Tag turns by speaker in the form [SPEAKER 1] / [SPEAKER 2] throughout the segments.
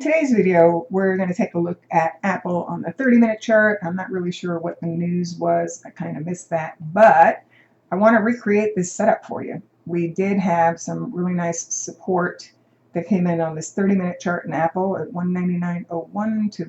[SPEAKER 1] today's video, we're going to take a look at Apple on the 30-minute chart. I'm not really sure what the news was. I kind of missed that, but I want to recreate this setup for you. We did have some really nice support that came in on this 30-minute chart in Apple at 199.01 to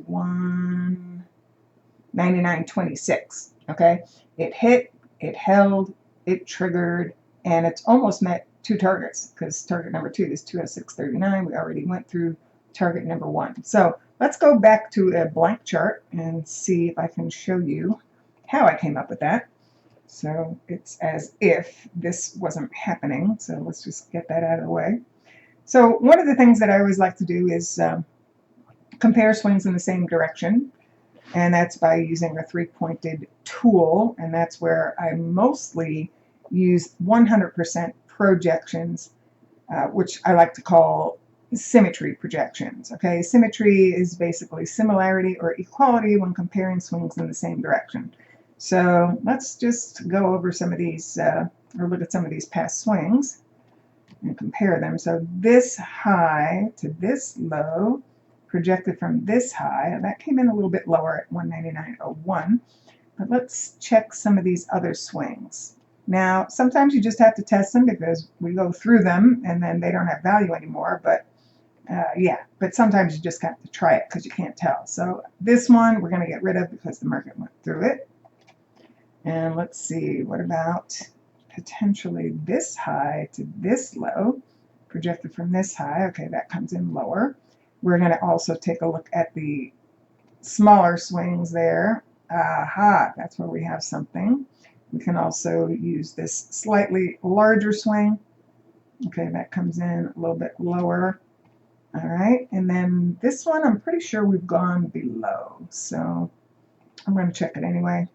[SPEAKER 1] 199.26. Okay, it hit, it held, it triggered, and it's almost met two targets because target number 2 is 206.39. We already went through target number 1. So let's go back to a blank chart and see if I can show you how I came up with that. So it's as if this wasn't happening. So let's just get that out of the way. So one of the things that I always like to do is compare swings in the same direction. And that's by using a three-pointed tool. And that's where I mostly use 100% projections, which I like to call symmetry projections. Okay, symmetry is basically similarity or equality when comparing swings in the same direction. So let's just go over some of these, or look at some of these past swings and compare them. So this high to this low, projected from this high, and that came in a little bit lower at 199.01. But let's check some of these other swings. Now, sometimes you just have to test them because we go through them and then they don't have value anymore. But yeah, but sometimes you just have to try it because you can't tell. So this one we're going to get rid of because the market went through it. And let's see, what about potentially this high to this low, projected from this high? Okay, that comes in lower. We're going to also take a look at the smaller swings there. Aha, that's where we have something. We can also use this slightly larger swing. Okay, that comes in a little bit lower. All right, and then this one, I'm pretty sure we've gone below, so I'm going to check it anyway.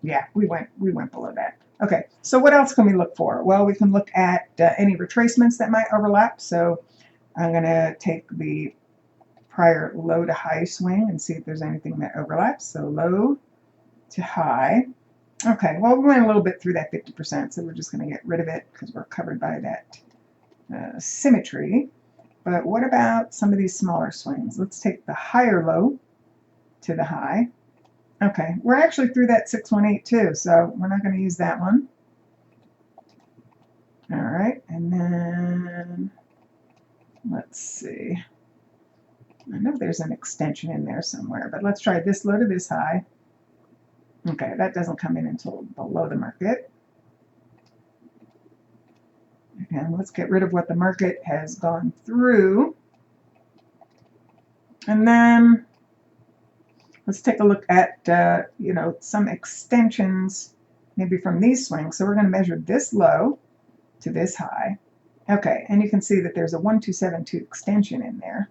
[SPEAKER 1] Yeah, we went below that. Okay, so what else can we look for? Well, we can look at any retracements that might overlap. So I'm going to take the prior low to high swing and see if there's anything that overlaps. So low to high. Okay, well, we went a little bit through that 50%, so we're just going to get rid of it because we're covered by that symmetry. But what about some of these smaller swings? Let's take the higher low to the high. Okay, we're actually through that 618 too, so we're not going to use that one. All right, and then let's see. I know there's an extension in there somewhere, but let's try this low to this high. Okay, that doesn't come in until below the market. And let's get rid of what the market has gone through. And then let's take a look at, some extensions maybe from these swings. So we're going to measure this low to this high. Okay, and you can see that there's a 1272 extension in there.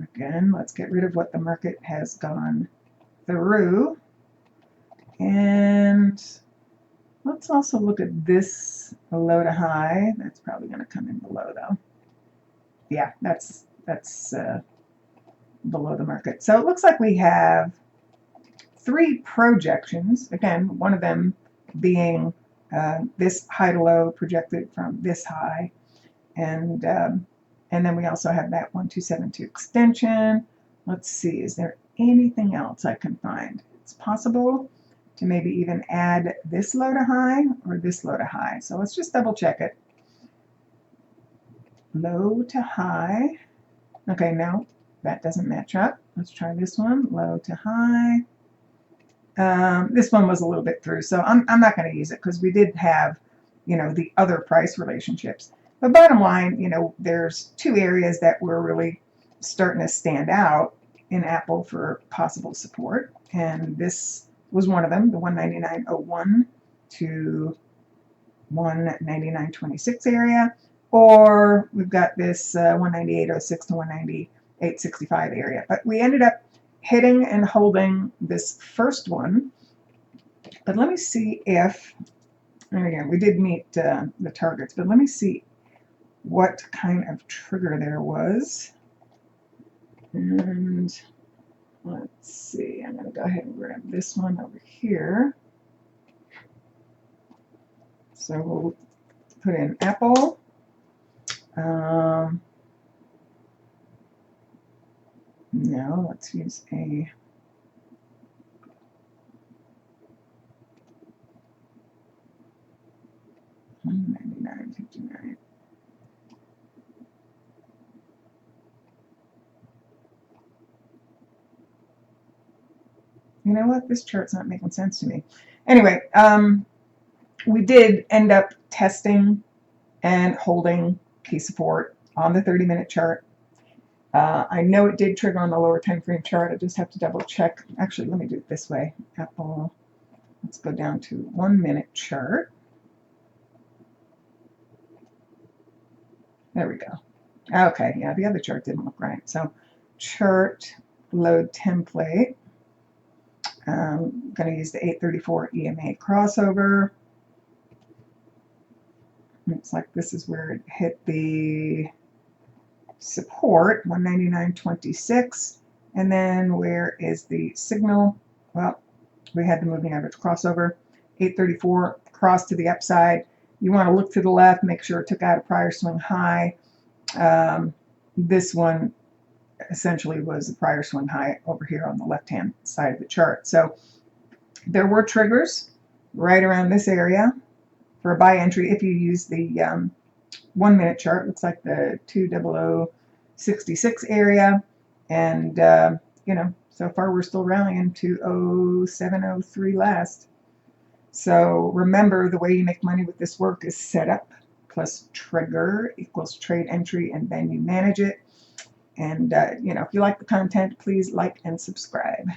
[SPEAKER 1] Again, let's get rid of what the market has gone through. And let's also look at this low to high. That's probably going to come in below though. Yeah, that's below the market. So it looks like we have 3 projections. Again, one of them being this high to low projected from this high, and then we also have that 1272 extension. Let's see, is there anything else I can find? It's possible to maybe even add this low to high or this low to high. So let's just double check it. Low to high. Okay, no, that doesn't match up. Let's try this one, low to high. This one was a little bit through, so I'm not going to use it because we did have, the other price relationships. But bottom line, there's 2 areas that were really starting to stand out in Apple for possible support, and this was one of them, the 199.01 to 199.26 area, or we've got this 198.06 to 198.65 area. But we ended up hitting and holding this first one. But let me see if, and again, we did meet the targets, but let me see what kind of trigger there was. And let's see, I'm going to go ahead and grab this one over here. So we'll put in Apple. No, let's use a 199.59. You know what? This chart's not making sense to me. Anyway, we did end up testing and holding key support on the 30-minute chart. I know it did trigger on the lower time frame chart. I just have to double check. Actually, let me do it this way. Apple, let's go down to 1-minute chart. There we go. Okay, yeah, the other chart didn't look right. So chart load template. I'm going to use the 834 EMA crossover. Looks like this is where it hit the support, 199.26. And then where is the signal? Well, we had the moving average crossover, 834 cross to the upside. You want to look to the left, make sure it took out a prior swing high. This one essentially was a prior swing high over here on the left-hand side of the chart. So there were triggers right around this area for a buy entry if you use the 1-minute chart. Looks like the 20066 area, and you know, so far we're still rallying to 0703 last. So remember, the way you make money with this work is setup plus trigger equals trade entry, and then you manage it. And you know, if you like the content, please like and subscribe.